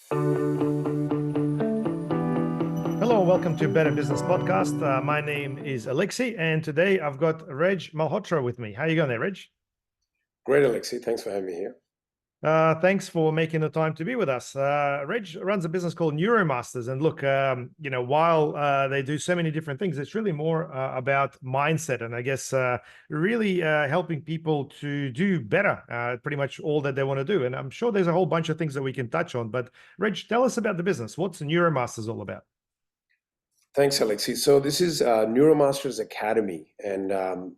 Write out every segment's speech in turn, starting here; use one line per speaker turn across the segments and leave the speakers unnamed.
Hello, welcome to Better Business Podcast. My name is Alexei, and today I've got Reg Malhotra with me. How are you going there, Reg?
Great, Alexei. Thanks for having me here.
Thanks for making the time to be with us. Reg runs a business called Neuro Masters, and look, while they do so many different things, it's really more about mindset, and I guess really helping people to do better, pretty much all that they want to do. And I'm sure there's a whole bunch of things that we can touch on. But Reg, tell us about the business. What's Neuro Masters all about?
Thanks, Alexei. So this is Neuro Masters Academy, and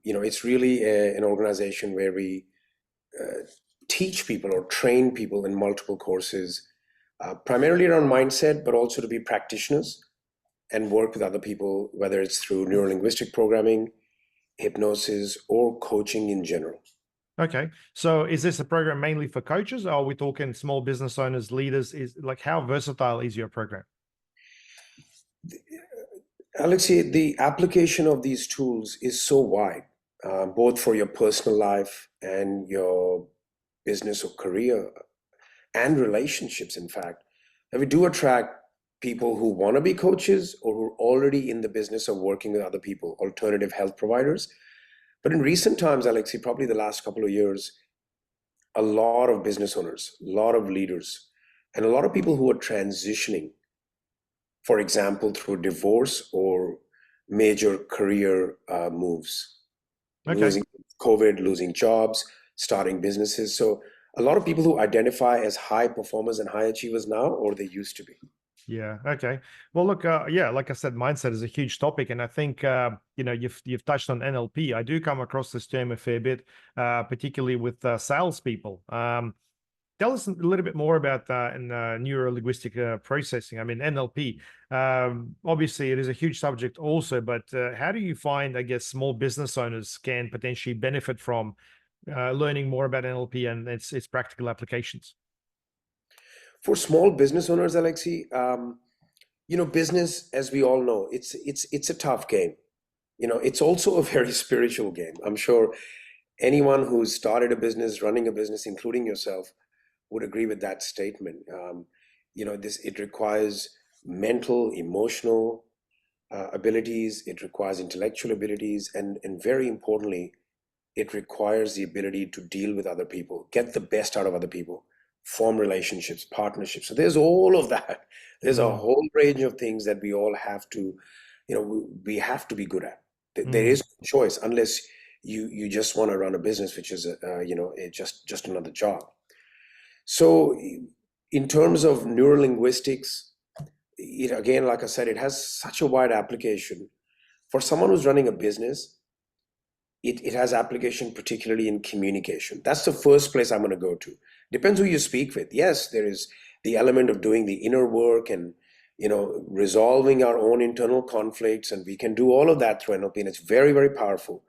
it's really an organization where we teach people or train people in multiple courses, primarily around mindset, but also to be practitioners and work with other people, whether it's through neuro-linguistic programming, hypnosis, or coaching in general.
Okay, so is this a program mainly for coaches, or are we talking small business owners, leaders? Is like, how versatile is your program?
Alexei, the application of these tools is so wide, both for your personal life and your business or career and relationships, in fact, that we do attract people who want to be coaches or who are already in the business of working with other people, alternative health providers. But in recent times, Alexei, probably the last couple of years, a lot of business owners, a lot of leaders, and a lot of people who are transitioning, for example, through divorce or major career moves,
Okay.
losing COVID, losing jobs, starting businesses. So a lot of people who identify as high performers and high achievers now, or they used to be.
Yeah. Okay. Well, look, yeah, like I said, mindset is a huge topic, and I think you've touched on NLP. I do come across this term a fair bit, particularly with salespeople. Tell us a little bit more about neuro-linguistic processing. I mean, NLP. Obviously, it is a huge subject also, but how do you find, I guess, small business owners can potentially benefit from learning more about NLP and its practical applications?
For small business owners, Alexei, business, as we all know, it's a tough game. It's also a very spiritual game. I'm sure anyone who's started a business, running a business, including yourself, would agree with that statement. It requires mental, emotional abilities. It requires intellectual abilities, and very importantly, it requires the ability to deal with other people, get the best out of other people, form relationships, partnerships. So there's all of that. There's a whole range of things that we all have to, we have to be good at. There is no choice unless you just want to run a business, which is just another job. So in terms of neurolinguistics, again, like I said, it has such a wide application. For someone who's running a business, it has application particularly in communication. That's the first place I'm going to go to. Depends who you speak with. Yes, there is the element of doing the inner work and resolving our own internal conflicts, and we can do all of that through NLP, and it's very, very powerful.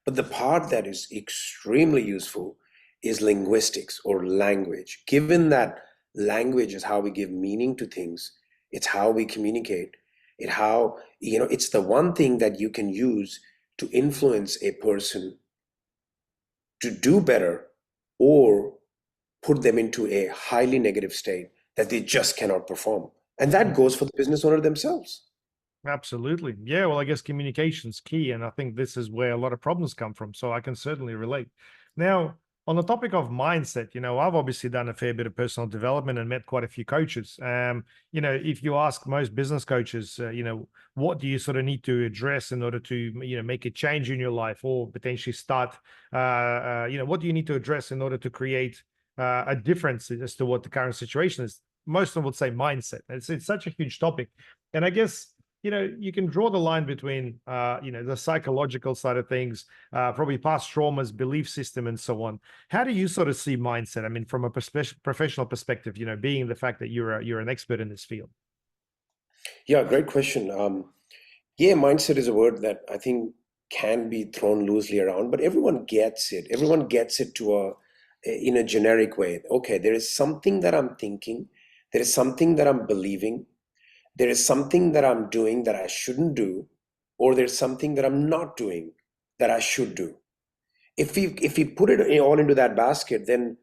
But the part that is extremely useful is linguistics or language. Given that language is how we give meaning to things, it's how we communicate, it's the one thing that you can use to influence a person to do better or put them into a highly negative state that they just cannot perform. And that goes for the business owner themselves.
Absolutely. Yeah. Well, I guess communication's key. And I think this is where a lot of problems come from. So I can certainly relate. Now, on the topic of mindset, I've obviously done a fair bit of personal development and met quite a few coaches. If you ask most business coaches, what do you sort of need to address in order to, make a change in your life or potentially start, what do you need to address in order to create a difference as to what the current situation is? Most of them would say mindset. It's such a huge topic. And I guess, you can draw the line between, the psychological side of things, probably past traumas, belief system, and so on. How do you sort of see mindset? I mean, from a professional perspective, being the fact that you're an expert in this field.
Yeah, great question. Yeah, mindset is a word that I think can be thrown loosely around, but everyone gets it. Everyone gets it in a generic way. Okay, there is something that I'm thinking, there is something that I'm believing, there is something that I'm doing that I shouldn't do, or there's something that I'm not doing that I should do. If we put it all into that basket, then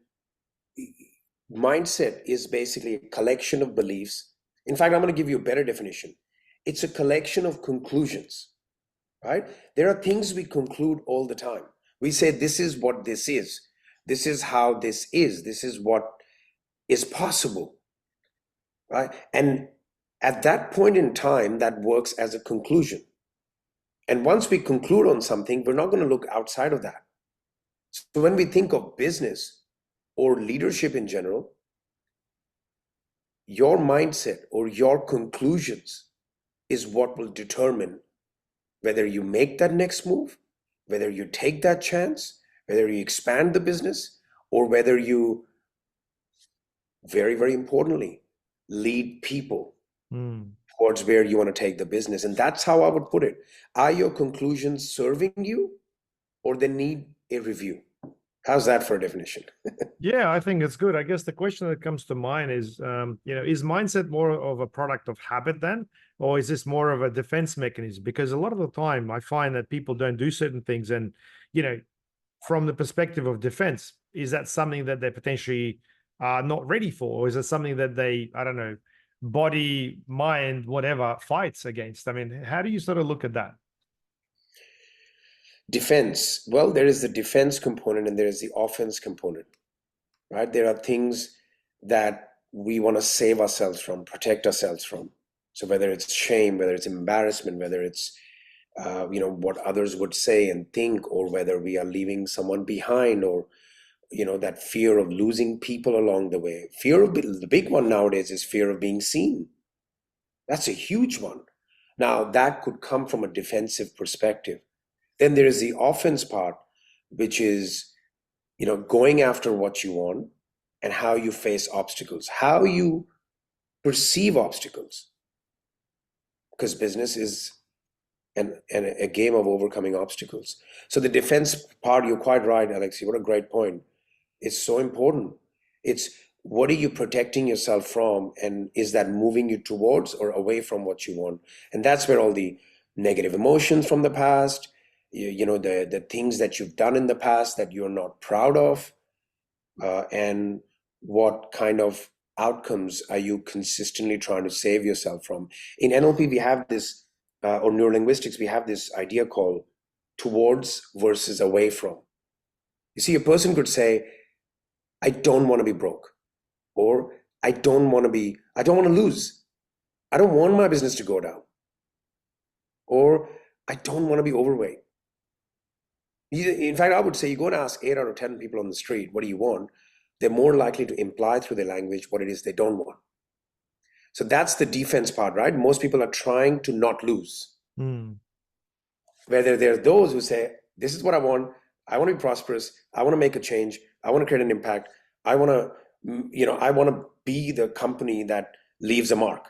mindset is basically a collection of beliefs. In fact, I'm going to give you a better definition. It's a collection of conclusions, right? There are things we conclude all the time. We say, this is what this is. This is how this is. This is what is possible, right? And at that point in time, that works as a conclusion. And once we conclude on something, we're not going to look outside of that. So when we think of business or leadership in general, your mindset or your conclusions is what will determine whether you make that next move, whether you take that chance, whether you expand the business, or whether you, very, very importantly, lead people towards where you want to take the business. And that's how I would put it. Are your conclusions serving you, or they need a review? How's that for a definition?
Yeah, I think it's good. I guess the question that comes to mind is, is mindset more of a product of habit then, or is this more of a defense mechanism? Because a lot of the time I find that people don't do certain things, and, from the perspective of defense, is that something that they potentially are not ready for, or is it something that they, I don't know, body, mind, whatever, fights against? I mean, how do you sort of look at that?
Defense. Well, there is the defense component and there is the offense component, right? There are things that we want to save ourselves from, protect ourselves from. So whether it's shame, whether it's embarrassment, whether it's what others would say and think, or whether we are leaving someone behind, or that fear of losing people along the way. The big one nowadays is fear of being seen. That's a huge one. Now that could come from a defensive perspective. Then there is the offense part, which is going after what you want and how you face obstacles, how you perceive obstacles, because business is a game of overcoming obstacles. So the defense part, you're quite right, Alexei. What a great point. It's so important. It's, what are you protecting yourself from, and is that moving you towards or away from what you want? And that's where all the negative emotions from the past, the things that you've done in the past that you're not proud of, and what kind of outcomes are you consistently trying to save yourself from? In NLP, we have this, or neurolinguistics, we have this idea called towards versus away from. You see, a person could say, I don't want to be broke, or I don't want to lose. I don't want my business to go down, or I don't want to be overweight. In fact, I would say you go and ask 8 out of 10 people on the street, what do you want? They're more likely to imply through their language what it is they don't want. So that's the defense part, right? Most people are trying to not lose. Whether there are those who say, this is what I want to be prosperous, I want to make a change, I want to create an impact, I want to be the company that leaves a mark.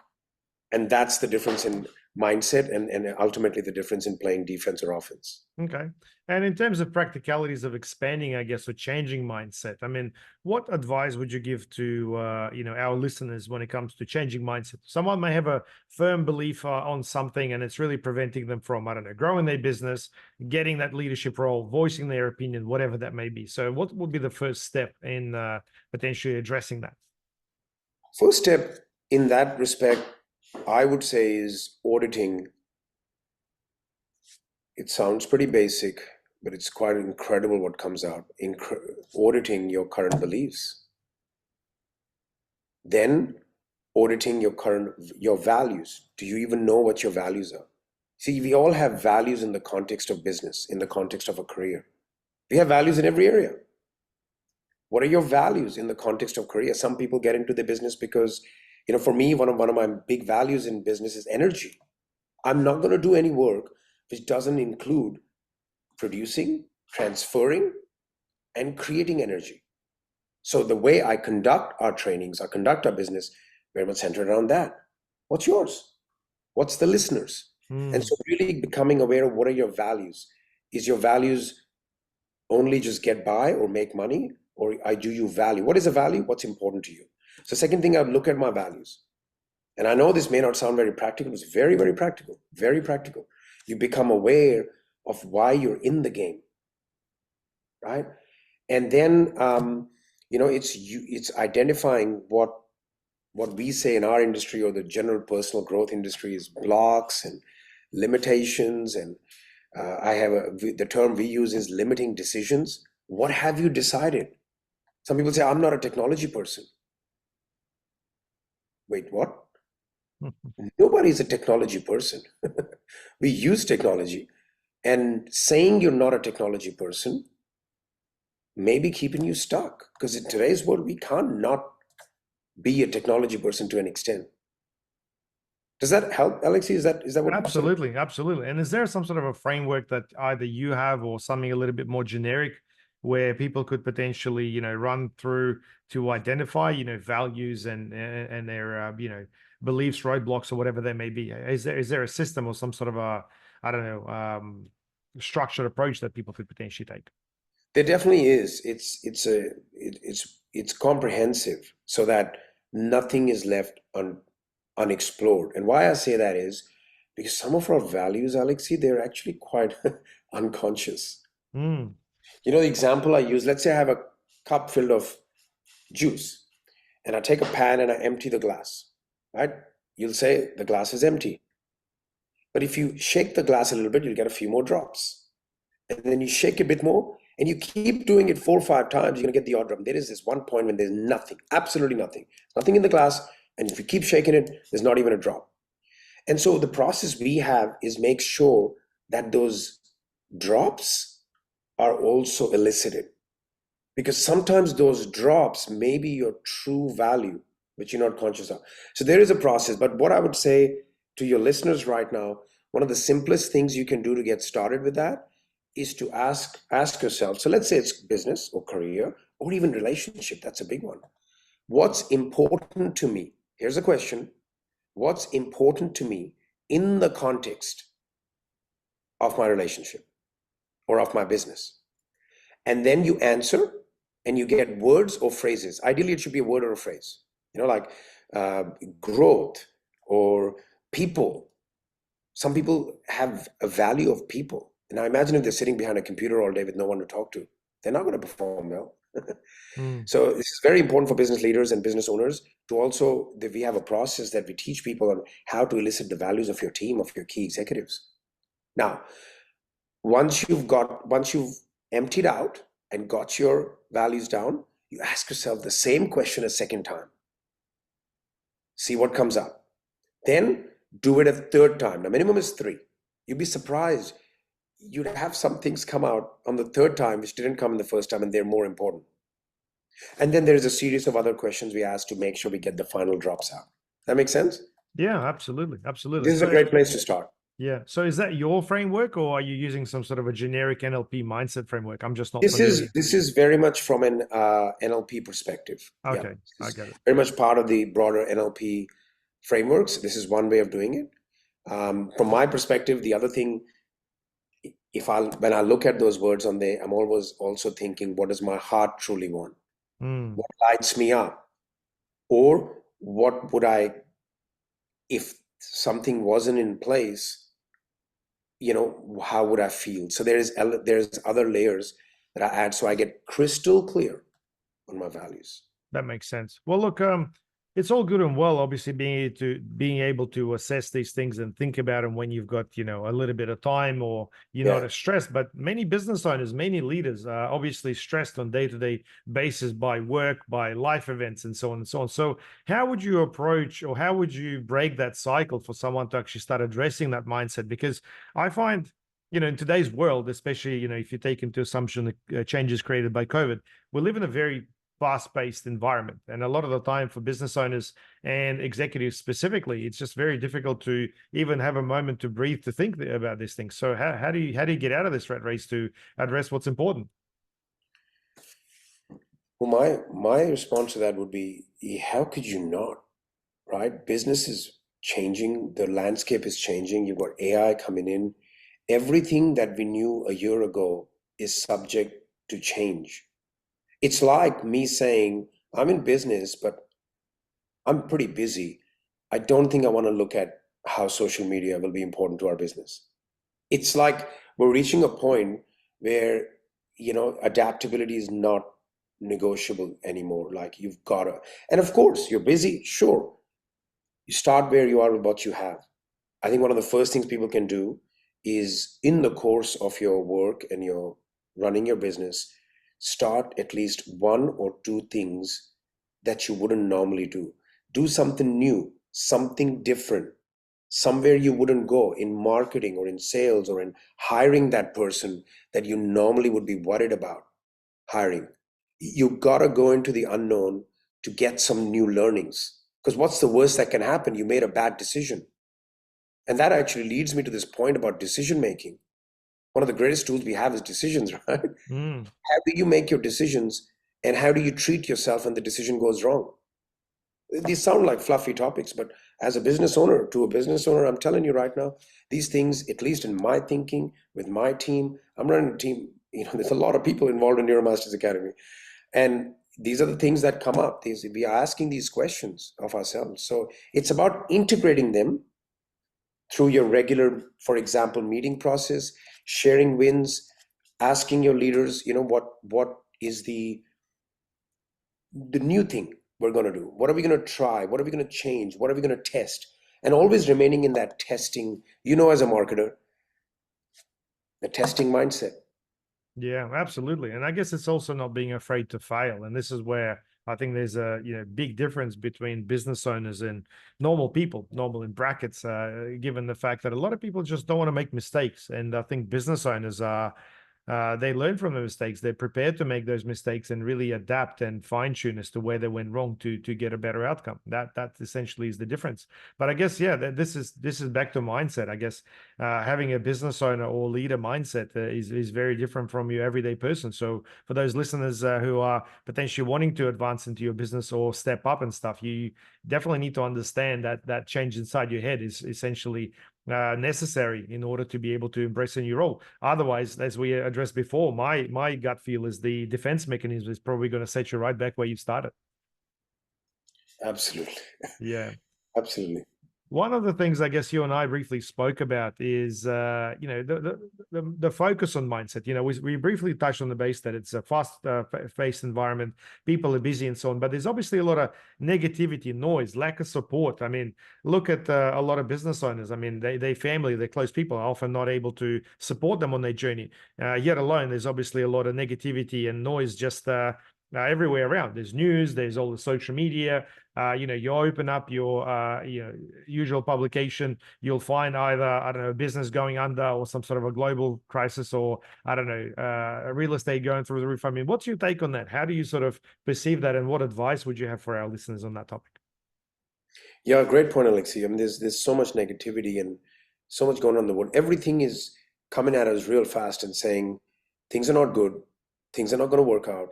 And that's the difference in mindset, and ultimately the difference in playing defense or offense.
Okay. And in terms of practicalities of expanding, I guess, or changing mindset, I mean, what advice would you give to, our listeners when it comes to changing mindset? Someone may have a firm belief on something, and it's really preventing them from, I don't know, growing their business, getting that leadership role, voicing their opinion, whatever that may be. So what would be the first step in potentially addressing that?
First step in that respect, I would say, is auditing. It sounds pretty basic, but it's quite incredible what comes out. Auditing your current beliefs. Then auditing your values. Do you even know what your values are? See, we all have values in the context of business, in the context of a career. We have values in every area. What are your values in the context of career? Some people get into the business because, for me, one of my big values in business is energy. I'm not going to do any work which doesn't include producing, transferring, and creating energy. So the way I conduct our trainings, I conduct our business, very much centered around that. What's yours? What's the listeners? And so really becoming aware of what are your values. Is your values only just get by or make money, or do you value? What is a value? What's important to you? So second thing, I would look at my values. And I know this may not sound very practical, it's very, very practical, very practical. You become aware of why you're in the game, right? And then It's identifying what we say in our industry or the general personal growth industry is blocks and limitations. And the term we use is limiting decisions. What have you decided? Some people say, I'm not a technology person. Wait, what? Nobody's a technology person. We use technology. And saying you're not a technology person may be keeping you stuck, because in today's world, we can't not be a technology person to an extent. Does that help, Alexei? Is that what?
Absolutely, absolutely. And is there some sort of a framework that either you have or something a little bit more generic where people could potentially, run through to identify, values and their, beliefs, roadblocks, or whatever they may be? Is there a system or some sort of a, I don't know, structured approach that people could potentially take?
There definitely is. It's comprehensive, so that nothing is left unexplored. And why I say that is because some of our values, Alexei, they're actually quite unconscious.
Mm.
The example I use, let's say I have a cup filled of juice, and I take a pan and I empty the glass, right? You'll say the glass is empty. But if you shake the glass a little bit, you'll get a few more drops. And then you shake a bit more, and you keep doing it 4 or 5 times, you're going to get the odd drop. There is this one point when there's nothing, absolutely nothing. Nothing in the glass, and if you keep shaking it, there's not even a drop. And so the process we have is make sure that those drops are also elicited. Because sometimes those drops may be your true value, which you're not conscious of. So there is a process. But what I would say to your listeners right now, one of the simplest things you can do to get started with that is to ask yourself. So let's say it's business or career or even relationship. That's a big one. What's important to me? Here's a question. What's important to me in the context of my relationship or of my business? And then you answer, and you get words or phrases. Ideally, it should be a word or a phrase, like growth or people. Some people have a value of people. And I imagine if they're sitting behind a computer all day with no one to talk to, they're not going to perform well. So this is very important for business leaders and business owners to also, we have a process that we teach people on how to elicit the values of your team, of your key executives. Now, once you've emptied out and got your values down, you ask yourself the same question a second time. See what comes up. Then do it a third time. Now, minimum is 3. You'd be surprised. You'd have some things come out on the third time which didn't come in the first time, and they're more important. And then there's a series of other questions we ask to make sure we get the final drops out. That makes sense?
Yeah, absolutely. Absolutely.
This is a great place to start.
Yeah. So is that your framework, or are you using some sort of a generic NLP mindset framework? I'm just not
This
familiar.
is very much from an NLP perspective.
Okay, I get it.
Very much part of the broader NLP frameworks. This is one way of doing it. From my perspective, the other thing, when I look at those words on there, I'm always also thinking, what does my heart truly want? What lights me up? Or what would if something wasn't in place, how would I feel? So there's other layers that I add, so I get crystal clear on my values.
That makes sense. Well, look, it's all good and well, obviously being able to assess these things and think about them when you've got, a little bit of time, or you're not as stressed. But many business owners, many leaders are obviously stressed on day-to-day basis by work, by life events, and so on and so on. So how would you approach, or how would you break that cycle for someone to actually start addressing that mindset? Because I find, in today's world, especially, if you take into assumption the changes created by COVID, we live in a very fast-paced environment, and a lot of the time for business owners and executives specifically, it's just very difficult to even have a moment to breathe, to think about these things. So how do you get out of this rat race to address what's important?
Well, my response to that would be, how could you not? Right? Business is changing, the landscape is changing. You've got AI coming in. Everything that we knew a year ago is subject to change. It's like me saying, I'm in business, but I'm pretty busy. I don't think I want to look at how social media will be important to our business. It's like we're reaching a point where, adaptability is not negotiable anymore. Like you've got to, and of course you're busy, sure. You start where you are with what you have. I think one of the first things people can do is, in the course of your work and your running your business, start at least one or two things that you wouldn't normally do. Do something new, something different, somewhere you wouldn't go in marketing or in sales or in hiring that person that you normally would be worried about hiring. You gotta go into the unknown to get some new learnings. Because what's the worst that can happen? You made a bad decision. And that actually leads me to this point about decision making. One of the greatest tools we have is decisions, right?
Mm.
How do you make your decisions, and how do you treat yourself when the decision goes wrong? These sound like fluffy topics, but as a business owner to a business owner, I'm telling you right now, these things, at least in my thinking, with my team, I'm running a team, there's a lot of people involved in Neuro Masters Academy. And these are the things that come up. We are asking these questions of ourselves. So it's about integrating them through your regular, for example, meeting process, sharing wins, asking your leaders, what is the new thing we're going to do? What are we going to try? What are we going to change? What are we going to test? And always remaining in that testing, as a marketer, the testing mindset.
Yeah, absolutely. And I guess it's also not being afraid to fail. And this is where I think there's a big difference between business owners and normal people, normal in brackets, given the fact that a lot of people just don't want to make mistakes. And I think business owners are they learn from the mistakes. They're prepared to make those mistakes and really adapt and fine tune as to where they went wrong to get a better outcome. That essentially is the difference. But I guess this is back to mindset. I guess having a business owner or leader mindset is very different from your everyday person. So for those listeners who are potentially wanting to advance into your business or step up and stuff, you definitely need to understand that change inside your head is essentially necessary in order to be able to embrace a new role. Otherwise, as we addressed before, my gut feel is the defense mechanism is probably going to set you right back where you started.
Absolutely.
Yeah.
Absolutely.
One of the things I guess you and I briefly spoke about is, the focus on mindset. We briefly touched on the base that it's a fast-paced environment, people are busy and so on, but there's obviously a lot of negativity, noise, lack of support. I mean, look at a lot of business owners. I mean, they family, their close people are often not able to support them on their journey. Yet alone, there's obviously a lot of negativity and noise just everywhere around. There's news, there's all the social media. You open up your usual publication, you'll find either, I don't know, a business going under or some sort of a global crisis, or I don't know, real estate going through the roof. I mean, what's your take on that? How do you sort of perceive that, and what advice would you have for our listeners on that topic?
Yeah, great point, Alexei. I mean, there's so much negativity and so much going on in the world. Everything is coming at us real fast and saying things are not good, things are not going to work out.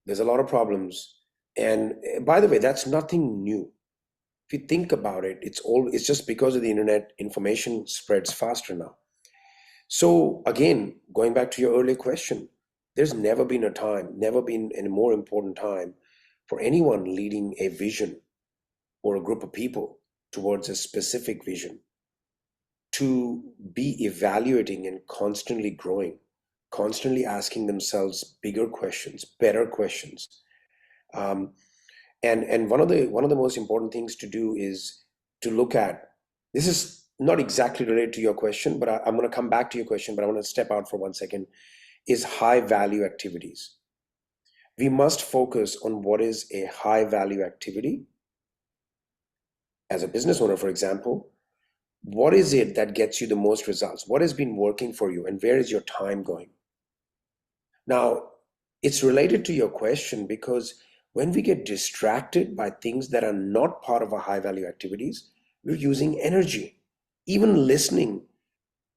There's a lot of problems. And by the way, that's nothing new. If you think about it, it's just because of the internet, information spreads faster now. So again, going back to your earlier question, there's never been a more important time for anyone leading a vision or a group of people towards a specific vision to be evaluating and constantly growing, constantly asking themselves bigger questions, better questions. And one of the most important things to do is to look at, this is not exactly related to your question, but I'm going to come back to your question, but I want to step out for 1 second, is high value activities. We must focus on what is a high value activity. As a business owner, for example, what is it that gets you the most results? What has been working for you, and where is your time going? Now, it's related to your question, because when we get distracted by things that are not part of our high value activities, we're using energy. Even listening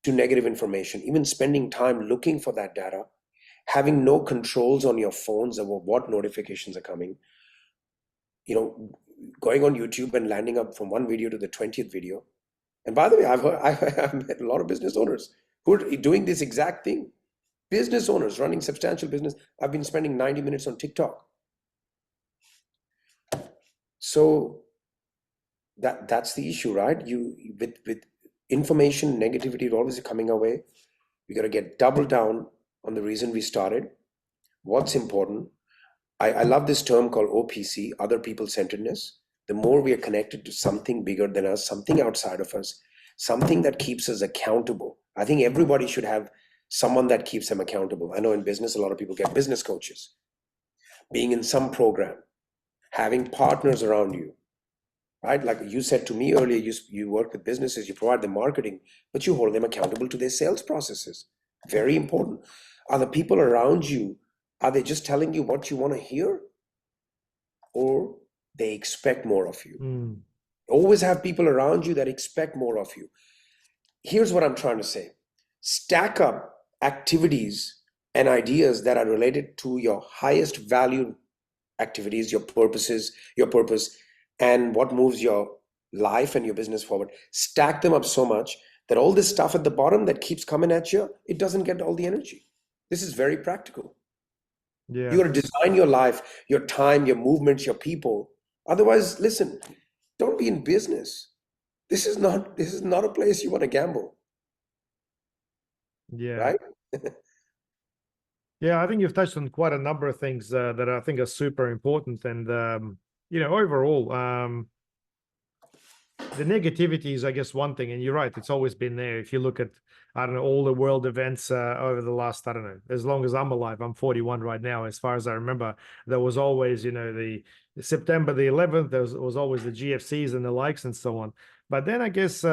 to negative information, even spending time looking for that data, having no controls on your phones about what notifications are coming, going on YouTube and landing up from one video to the 20th video. And by the way, I've met a lot of business owners who are doing this exact thing. Business owners running substantial business. I've been spending 90 minutes on TikTok. So that's the issue, right? With information, negativity always coming our way. We got to get double down on the reason we started, what's important, I love this term called OPC, other people centeredness. The more we are connected to something bigger than us, something outside of us, something that keeps us accountable. I think everybody should have someone that keeps them accountable. I know in business, a lot of people get business coaches, being in some program, having partners around you, right? Like you said to me earlier, you work with businesses, you provide them marketing, but you hold them accountable to their sales processes. Very important. Are the people around you, are they just telling you what you want to hear? Or they expect more of you?
Mm.
Always have people around you that expect more of you. Here's what I'm trying to say. Stack up activities and ideas that are related to your highest value activities, your purposes, your purpose, and what moves your life and your business forward. Stack them up so much that all this stuff at the bottom that keeps coming at you, it doesn't get all the energy. This is very practical.
Yeah.
You got to design your life, your time, your movements, your people. Otherwise, listen, don't be in business. This is not a place you want to gamble,
Yeah.
right?
Yeah, I think you've touched on quite a number of things that I think are super important. And, overall, the negativity is, I guess, one thing. And you're right, it's always been there. If you look at, I don't know, all the world events over the last, I don't know, as long as I'm alive, I'm 41 right now. As far as I remember, there was always, the September the 11th, there was always the GFCs and the likes and so on. But then I guess,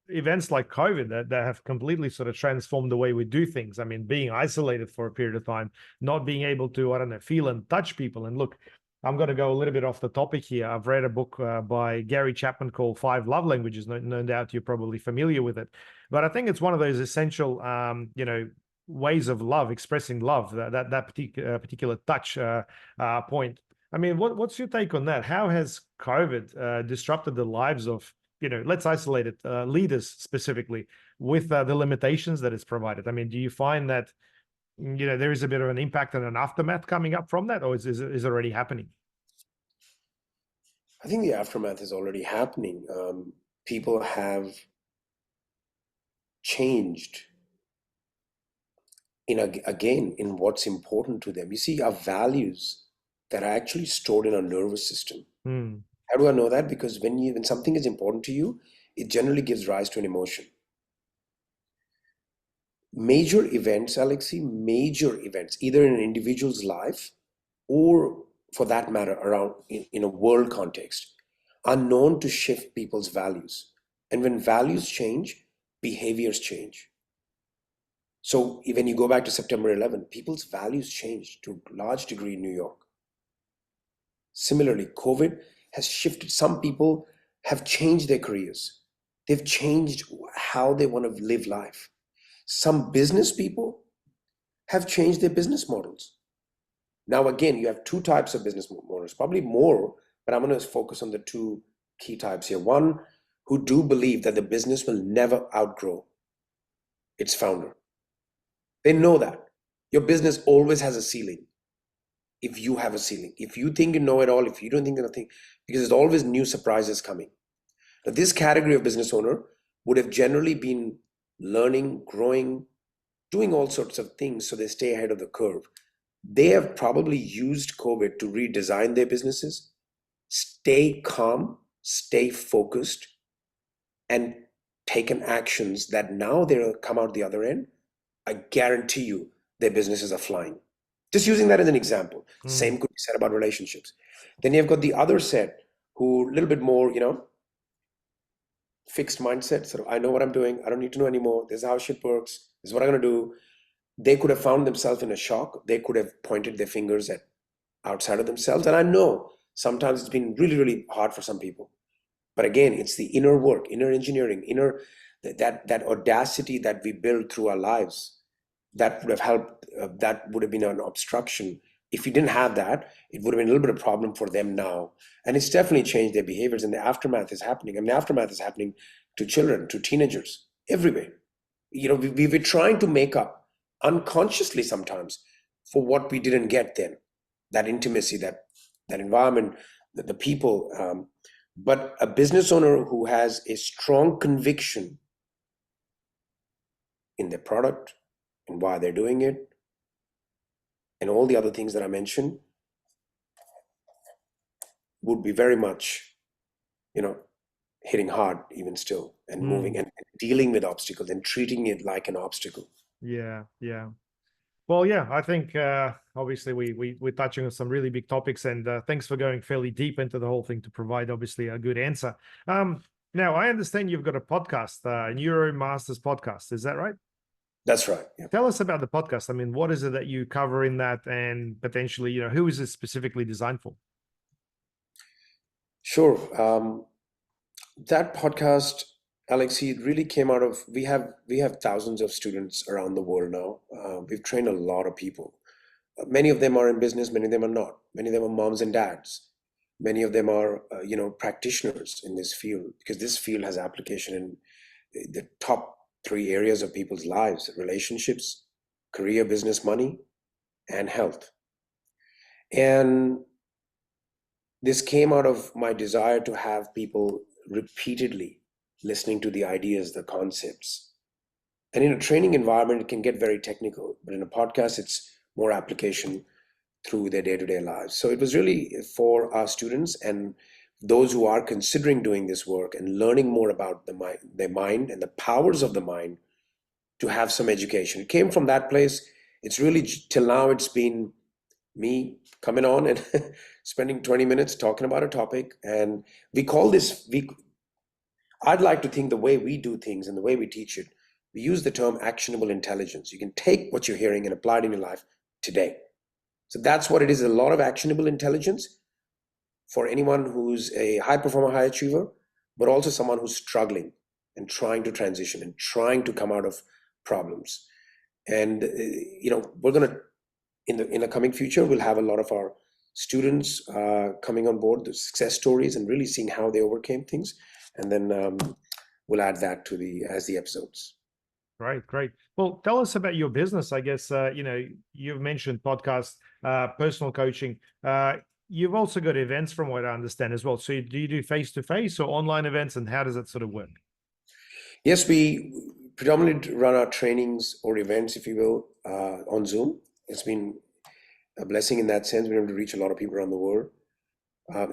events like COVID that have completely sort of transformed the way we do things. I mean, being isolated for a period of time, not being able to, I don't know, feel and touch people. And look, I'm going to go a little bit off the topic here. I've read a book by Gary Chapman called Five Love Languages. No doubt you're probably familiar with it. But I think it's one of those essential, ways of love, expressing love, that particular touch point. I mean, what's your take on that? How has COVID disrupted the lives of, let's isolate it, leaders specifically, with the limitations that it's provided? I mean, do you find that, there is a bit of an impact and an aftermath coming up from that, or is it already happening?
I think the aftermath is already happening. People have changed again in what's important to them. You see, our values that are actually stored in our nervous system.
Hmm.
How do I know that? Because when something is important to you, it generally gives rise to an emotion. Major events, Alexei, major events, either in an individual's life or for that matter around in a world context, are known to shift people's values. And when values change, behaviors change. So when you go back to September 11th, people's values changed to a large degree in New York. Similarly, COVID has shifted. Some people have changed their careers. They've changed how they want to live life. Some business people have changed their business models. Now, again, you have two types of business models, probably more, but I'm going to focus on the two key types here. One, who do believe that the business will never outgrow its founder. They know that your business always has a ceiling. If you have a ceiling, if you think you know it all, if you don't think nothing, because there's always new surprises coming. Now, this category of business owner would have generally been learning, growing, doing all sorts of things so they stay ahead of the curve. They have probably used COVID to redesign their businesses, stay calm, stay focused, and taken actions that now they'll come out the other end. I guarantee you their businesses are flying. Just using that as an example. Same could be said about relationships. Then you've got the other set who a little bit more, fixed mindset. Sort of, I know what I'm doing. I don't need to know anymore. This is how shit works. This is what I'm going to do. They could have found themselves in a shock. They could have pointed their fingers at outside of themselves. And I know sometimes it's been really, really hard for some people. But again, it's the inner work, inner engineering, that audacity that we build through our lives that would have helped. That would have been an obstruction. If we didn't have that, it would have been a little bit of a problem for them now. And it's definitely changed their behaviors, and the aftermath is happening. I mean, the aftermath is happening to children, to teenagers, everywhere. We're trying to make up unconsciously sometimes for what we didn't get then. That intimacy, that environment, the people. But a business owner who has a strong conviction in their product and why they're doing it, and all the other things that I mentioned would be very much, hitting hard even still, and moving and dealing with obstacles and treating it like an obstacle.
Yeah, yeah. Well, yeah, I think obviously we're touching on some really big topics, and thanks for going fairly deep into the whole thing to provide obviously a good answer. Now I understand you've got a podcast, Neuro Masters podcast. Is that right?
That's right. Yeah.
Tell us about the podcast. I mean, what is it that you cover in that, and potentially, who is it specifically designed for?
Sure. That podcast, Alexei, it really came out of, we have thousands of students around the world now. We've trained a lot of people. Many of them are in business, many of them are not. Many of them are moms and dads. Many of them are, practitioners in this field, because this field has application in the top 3 areas of people's lives: relationships, career, business, money, and health. And this came out of my desire to have people repeatedly listening to the ideas, the concepts. And in a training environment, it can get very technical, but in a podcast, it's more application through their day-to-day lives. So it was really for our students and those who are considering doing this work and learning more about their mind and the powers of the mind, to have some education. It came from that place. It's really, till now, it's been me coming on and spending 20 minutes talking about a topic. And we call this, I'd like to think the way we do things and the way we teach it, we use the term actionable intelligence. You can take what you're hearing and apply it in your life today. So that's what it is, a lot of actionable intelligence for anyone who's a high performer, high achiever, but also someone who's struggling and trying to transition and trying to come out of problems. And, we're going to, in the coming future, we'll have a lot of our students coming on board, the success stories, and really seeing how they overcame things. And then we'll add that to as the episodes.
Great, great. Well, tell us about your business. I guess, you've mentioned podcast, personal coaching. You've also got events from what I understand as well. So do you do face-to-face or online events, and how does that sort of work?
Yes, we predominantly run our trainings or events, if you will, on Zoom. It's been a blessing in that sense. We're able to reach a lot of people around the world.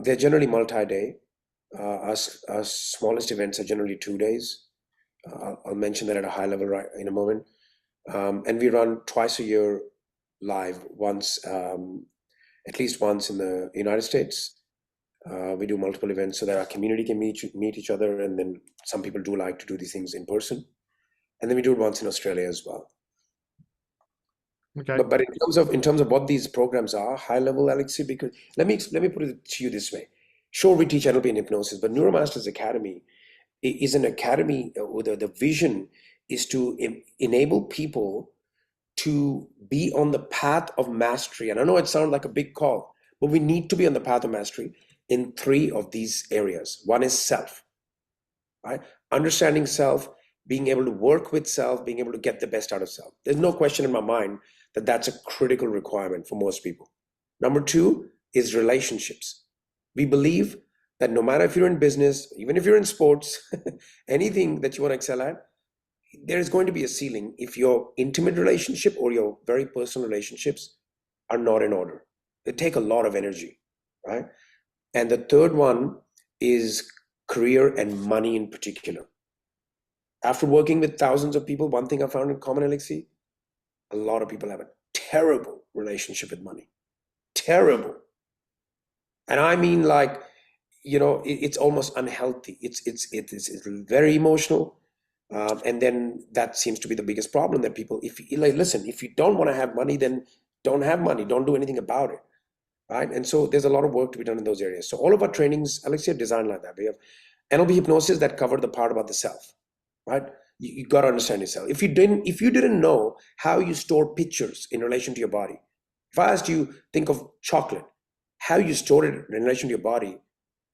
They're generally multi-day. Our smallest events are generally 2 days. I'll mention that at a high level right in a moment. And we run twice a year live, once, at least once in the United States. We do multiple events so that our community can meet each other, and then some people do like to do these things in person. And then we do it once in Australia as well.
Okay.
But in terms of what these programs are, high level, Alexei, because let me put it to you this way. Sure, we teach NLP and hypnosis, but Neuro Masters Academy is an academy where the vision is to enable people to be on the path of mastery. And I know it sounds like a big call, but we need to be on the path of mastery in 3 of these areas. One is self, right? Understanding self, being able to work with self, being able to get the best out of self. There's no question in my mind that that's a critical requirement for most people. Number 2 is relationships. We believe that no matter if you're in business, even if you're in sports, anything that you want to excel at, there is going to be a ceiling if your intimate relationship or your very personal relationships are not in order. They take a lot of energy, right? And the third one is career and money in particular. After working with thousands of people, one thing I found in common, Alexei, a lot of people have a terrible relationship with money. Terrible. And I mean, like, it's almost unhealthy. It's very emotional. And then that seems to be the biggest problem, that people, if you don't want to have money, then don't have money. Don't do anything about it. Right? And so there's a lot of work to be done in those areas. So all of our trainings, Alexei, are designed like that. We have NLP hypnosis that cover the part about the self, right? You got to understand yourself. If you didn't know how you store pictures in relation to your body, if I asked you, think of chocolate, how you store it in relation to your body,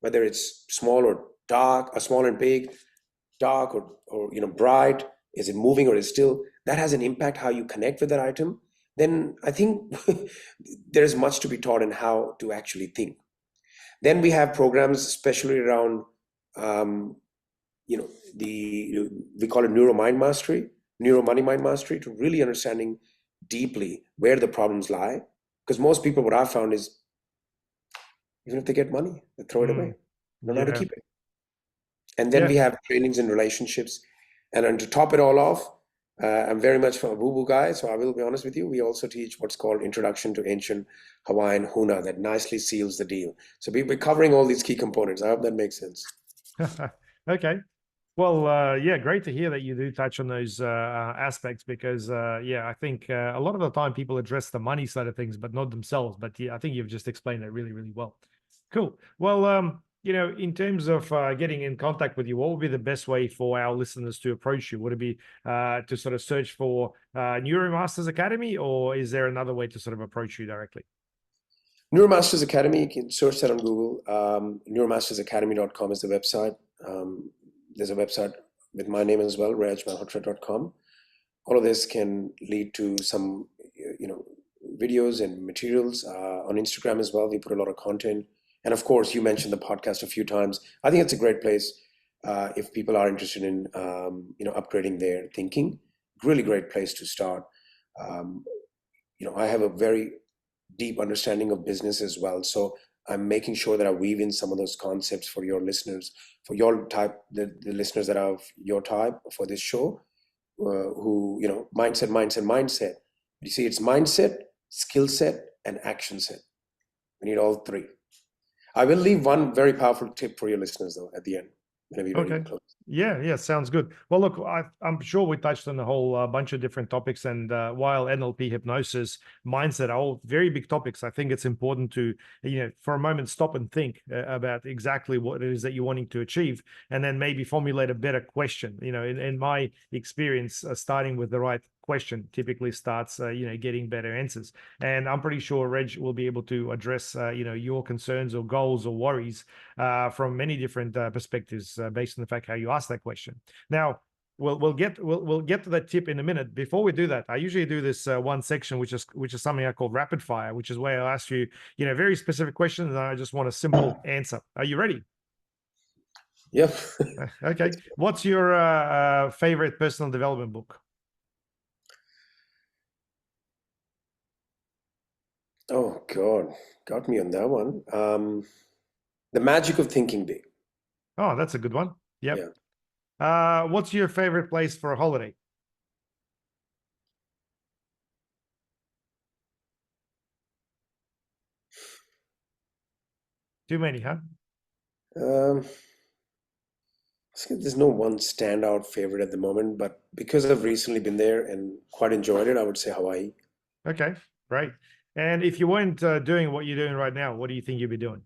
whether it's small or dark, or small and big, dark or bright, is it moving or is it still, that has an impact how you connect with that item. Then I think there's much to be taught in how to actually think. Then we have programs especially around we call it neuro mind mastery, neuro money mind mastery, to really understanding deeply where the problems lie Because most people, what I found is, even if they get money, they throw it away.
Mm,
They don't know how to
yeah.
keep it. And then
Yeah.
we have trainings and relationships. And then to top it all off, I'm very much a woo-woo guy, so I will be honest with you. We also teach what's called Introduction to Ancient Hawaiian Huna that nicely seals the deal. So we're covering all these key components. I hope that makes sense.
Okay. Well, yeah, great to hear that you do touch on those aspects because, yeah, I think a lot of the time people address the money side of things, but not themselves. But yeah, I think you've just explained that really, really well. Cool. Well, in terms of getting in contact with you, what would be the best way for our listeners to approach you? Would it be to sort of search for Neuro Masters Academy, or is there another way to sort of approach you directly?
Neuro Masters Academy, you can search that on Google. Neuromastersacademy.com is the website. There's a website with my name as well, regmalhotra.com. All of this can lead to some, videos and materials on Instagram as well. We put a lot of content. And of course, you mentioned the podcast a few times. I think it's a great place if people are interested in, upgrading their thinking. Really great place to start. I have a very deep understanding of business as well. So I'm making sure that I weave in some of those concepts for your listeners, for your type, the listeners that are of your type for this show, who, mindset. You see, it's mindset, skill set, and action set. We need all three. I will leave one very powerful tip for your listeners, though, at the end. When we're ready to
Okay.
close.
Yeah, sounds good. Well, look, I'm sure we touched on a whole bunch of different topics, and while NLP, hypnosis, mindset are all very big topics, I think it's important to, for a moment, stop and think about exactly what it is that you're wanting to achieve, and then maybe formulate a better question. In my experience, starting with the right question typically starts, getting better answers. And I'm pretty sure Reg will be able to address, your concerns or goals or worries from many different perspectives based on the fact how you ask that question. Now, we'll get to that tip in a minute. Before we do that, I usually do this one section, which is something I call rapid fire, which is where I'll ask you, very specific questions, and I just want a simple answer. Are you ready?
Yep.
Okay. What's your favorite personal development book?
Oh God, got me on that one. The Magic of Thinking Big.
Oh, that's a good one. Yep.
Yeah.
What's your favorite place for a holiday? Too many, huh?
Um, there's no one standout favorite at the moment, but because I've recently been there and quite enjoyed it, I would say Hawaii.
Okay, great. And if you weren't doing what you're doing right now, what do you think you'd be doing?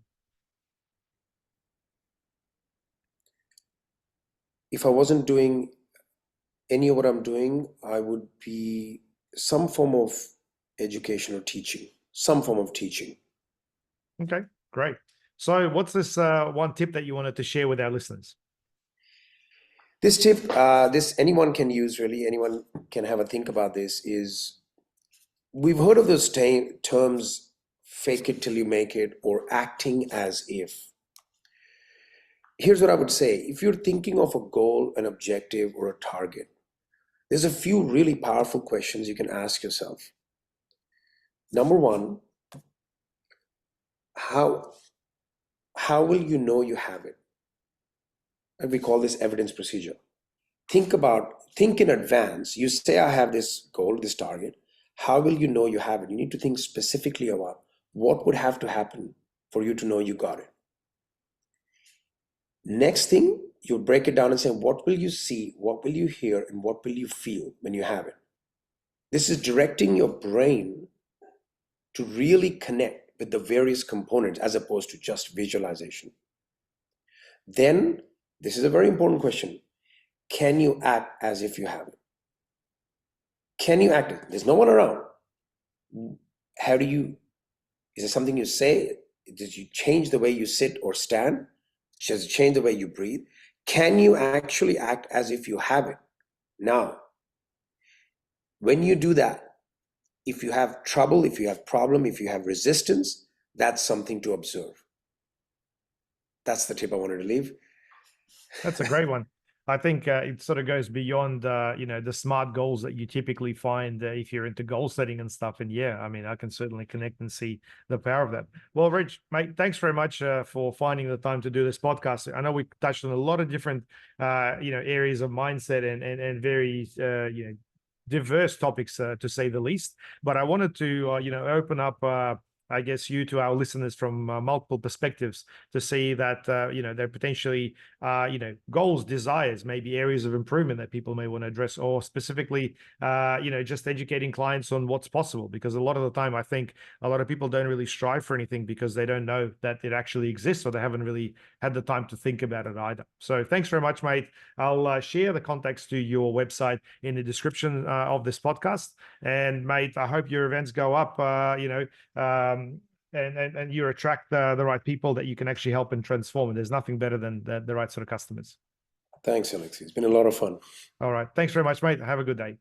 If I wasn't doing any of what I'm doing, I would be some form of education or teaching, some form of teaching.
Okay, great. So what's this one tip that you wanted to share with our listeners?
This tip, this anyone can use, really, anyone can have a think about this, is we've heard of those terms, fake it till you make it, or acting as if. Here's what I would say. If you're thinking of a goal, an objective, or a target, there's a few really powerful questions you can ask yourself. Number one, how will you know you have it? And we call this evidence procedure. Think in advance. You say, I have this goal, this target. How will you know you have it? You need to think specifically about what would have to happen for you to know you got it. Next thing, you'll break it down and say, what will you see, what will you hear, and what will you feel when you have it? This is directing your brain to really connect with the various components as opposed to just visualization. Then, this is a very important question. Can you act as if you have it? Can you act? There's no one around. How do you, is it something you say? Did you change the way you sit or stand? Does it change the way you breathe? Can you actually act as if you have it? Now, when you do that, if you have trouble, if you have problem, if you have resistance, that's something to observe. That's the tip I wanted to leave.
That's a great one. I think it sort of goes beyond, the SMART goals that you typically find if you're into goal setting and stuff. And yeah, I mean, I can certainly connect and see the power of that. Well, Rich, mate, thanks very much for finding the time to do this podcast. I know we touched on a lot of different, areas of mindset and very, diverse topics, to say the least. But I wanted to, open up, I guess, you to our listeners from multiple perspectives to see that, there potentially, goals, desires, maybe areas of improvement that people may want to address, or specifically, just educating clients on what's possible. Because a lot of the time, I think a lot of people don't really strive for anything because they don't know that it actually exists, or they haven't really had the time to think about it either. So thanks very much, mate. I'll share the contacts to your website in the description of this podcast. And mate, I hope your events go up, and you attract the right people that you can actually help and transform. And there's nothing better than the right sort of customers.
Thanks, Alexei. It's been a lot of fun.
All right. Thanks very much, mate. Have a good day.